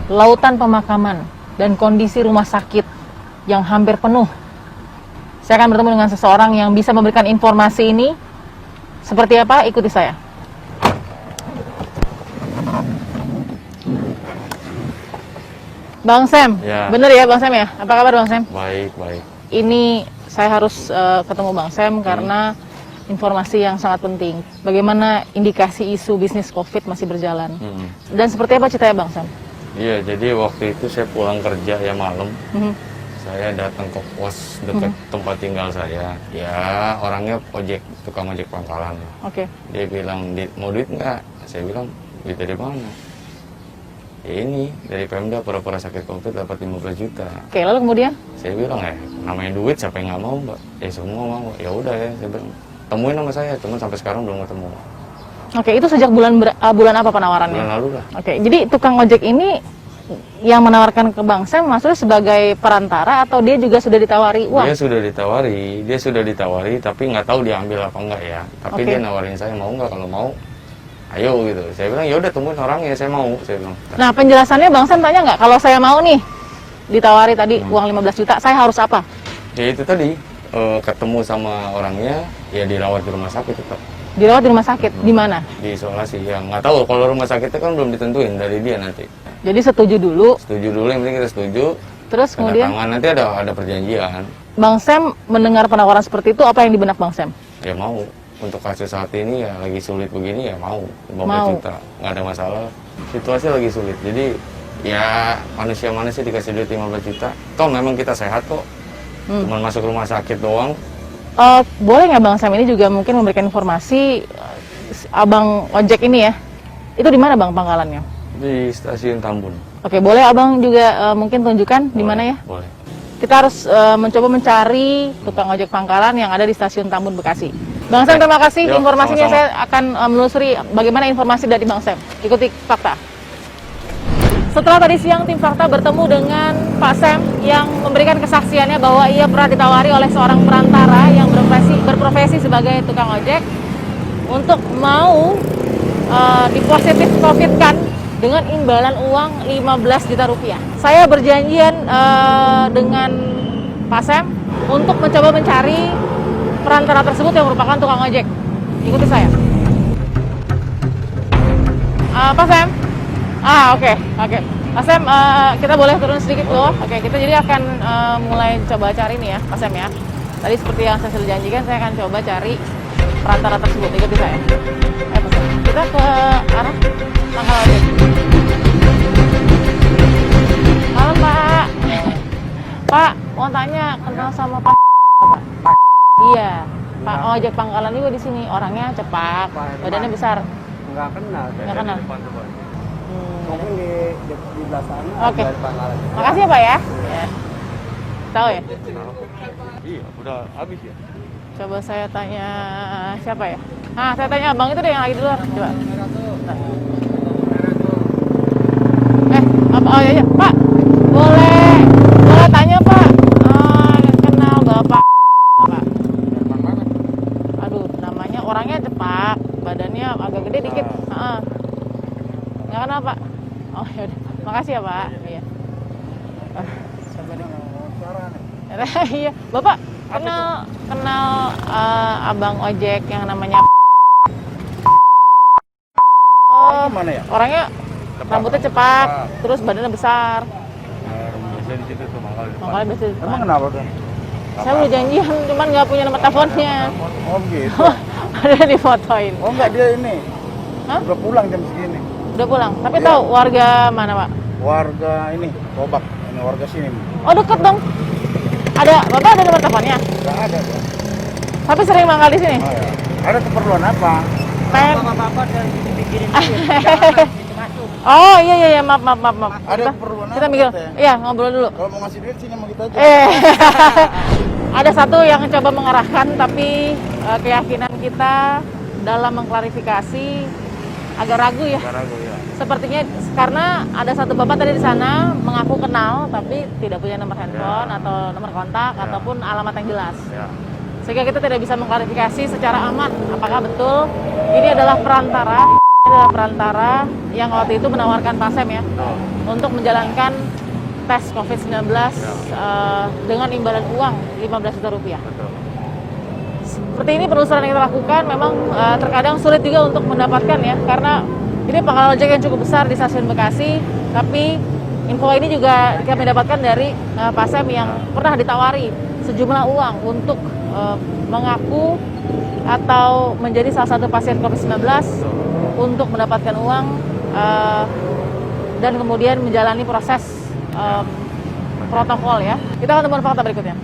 lautan pemakaman, dan kondisi rumah sakit yang hampir penuh. Saya akan bertemu dengan seseorang yang bisa memberikan informasi ini. Seperti apa? Ikuti saya. Bang Sam, Ya. bener ya Bang Sam ya? Apa kabar Bang Sam? Baik, baik. Ini saya harus ketemu Bang Sam karena informasi yang sangat penting. Bagaimana indikasi isu bisnis COVID masih berjalan. Dan seperti apa ceritanya Bang Sam? Iya, jadi waktu itu saya pulang kerja ya malam. Saya datang ke pos dekat tempat tinggal saya. Ya, orangnya tukang ojek pangkalan. Oke. Dia bilang, mau duit nggak? Saya bilang, duit dari mana? Ya ini, dari Pemda pura-pura sakit COVID dapat 15 juta. Oke, lalu kemudian? Saya bilang, namanya duit siapa yang nggak mau, Mbak? Ya semua mau. Ya udah ya, saya bilang, temuin sama saya, cuman sampai sekarang belum ketemu. Oke, itu sejak bulan apa penawarannya? Bulan lalu lah. Oke, jadi tukang ojek ini yang menawarkan ke Bang Sam maksudnya sebagai perantara atau dia juga sudah ditawari uang? Dia sudah ditawari, tapi nggak tahu dia ambil apa enggak ya. Tapi dia nawarin saya, mau nggak? Kalau mau, ayo gitu. Saya bilang, ya udah temuin orangnya, saya mau. Saya bilang. Nah, penjelasannya Bang Sam tanya nggak, kalau saya mau nih ditawari tadi uang 15 juta, saya harus apa? Ya itu tadi, ketemu sama orangnya, ya dirawat di rumah sakit tetap. Dirawat di rumah sakit, di mana? Di isolasi, ya nggak tahu. Kalau rumah sakitnya kan belum ditentuin dari dia nanti. Jadi setuju dulu. Setuju dulu, yang penting kita setuju. Terus kemudian? Nanti ada perjanjian. Bang Sam mendengar penawaran seperti itu, apa yang di benak Bang Sam? Ya mau. Untuk kasus saat ini ya lagi sulit begini ya mau. 15 Mau. juta, nggak ada masalah. Situasi lagi sulit, jadi ya manusia-manusia dikasih duit 15 juta. Toh memang kita sehat kok. Cuman masuk rumah sakit doang. Boleh nggak Bang Sam ini juga mungkin memberikan informasi abang ojek ini ya? Itu di mana Bang pangkalannya? Di stasiun Tambun. Oke, boleh abang juga mungkin tunjukkan di mana ya? Boleh. Kita harus mencoba mencari tukang ojek pangkalan yang ada di stasiun Tambun Bekasi. Bang Sam, terima kasih informasinya. Sama-sama. Saya akan menelusuri bagaimana informasi dari Bang Sam. Ikuti fakta. Setelah tadi siang tim fakta bertemu dengan Pak Sam yang memberikan kesaksiannya bahwa ia pernah ditawari oleh seorang perantara yang berprofesi sebagai tukang ojek untuk mau dipositif COVID-kan dengan imbalan uang 15 juta rupiah. Saya berjanjian dengan Pak Sam untuk mencoba mencari perantara tersebut yang merupakan tukang ojek. Ikuti saya. Pak Sam? Oke. Pak Sam, kita boleh turun sedikit loh. Oke, kita jadi akan mulai coba cari nih ya, Pak Sam ya. Tadi seperti yang saya sudah janjikan, saya akan coba cari perantara tersebut. Ikuti saya. Ayo Pak Sam, kita ke arah pangkal ojek. Halo Pak. Pak, mau tanya, kenal sama Pak? Iya, Pak ojek pangkalan juga di sini. Orangnya cepak, badannya besar. Nggak kenal. Nggak kenal. Mungkin di belah sana. Oke. Ada pangkalan. Makasih ya Pak ya. Ya. Tahu ya? Iya, udah habis ya. Coba saya tanya siapa ya? Saya tanya abang itu deh yang lagi di luar. Coba. Oh iya, Pak. Boleh tanya Pak. Kenal Bapak. Pak. Aduh, namanya orangnya cepak, badannya agak gede dikit. Nggak kenal Pak. Oh yaudah, makasih ya Pak. Iya. Coba deh. Iya, Bapak kenal abang ojek yang namanya. Gimana ya? Orangnya rambutnya cepak, terus badannya besar. Biasanya di situ tuh Makanya biasa di depan. Emang kenapa tuh? Saya udah janjian, cuman nggak punya nomor teleponnya. Oh gitu. Ada difotoin. Oh enggak, dia ini. Hah? Udah pulang jam segini. Udah pulang. Tapi Iya. tahu warga mana Pak? Warga ini, Kobak. Ini warga sini. Oh deket dong. Ada, Bapak ada nomor teleponnya? Enggak ada tuh. Tapi sering mangkal di sini. Oh ya. Ada keperluan apa? Bapak dari dipikirin Oh iya, maaf. Ada keperluan Kita apa, mikir. Teh? Iya, ngobrol dulu. Kalau mau ngasih duit sini sama kita aja. Ada satu yang coba mengarahkan, tapi keyakinan kita dalam mengklarifikasi agak ragu ya. ragu ya. Sepertinya karena ada satu bapak tadi di sana mengaku kenal, tapi tidak punya nomor handphone atau nomor kontak ataupun alamat yang jelas. Ya. Sehingga kita tidak bisa mengklarifikasi secara aman apakah betul ini adalah perantara adalah perantara yang waktu itu menawarkan Pak Sam ya untuk menjalankan tes COVID-19 dengan imbalan uang 15 juta rupiah. Seperti ini penelusuran yang kita lakukan memang terkadang sulit juga untuk mendapatkan ya, karena ini pangkalan ojek yang cukup besar di stasiun Bekasi, tapi info ini juga kami dapatkan dari Pak Sam yang pernah ditawari sejumlah uang untuk mengaku atau menjadi salah satu pasien COVID-19 untuk mendapatkan uang dan kemudian menjalani proses protokol ya. Kita akan temukan fakta berikutnya.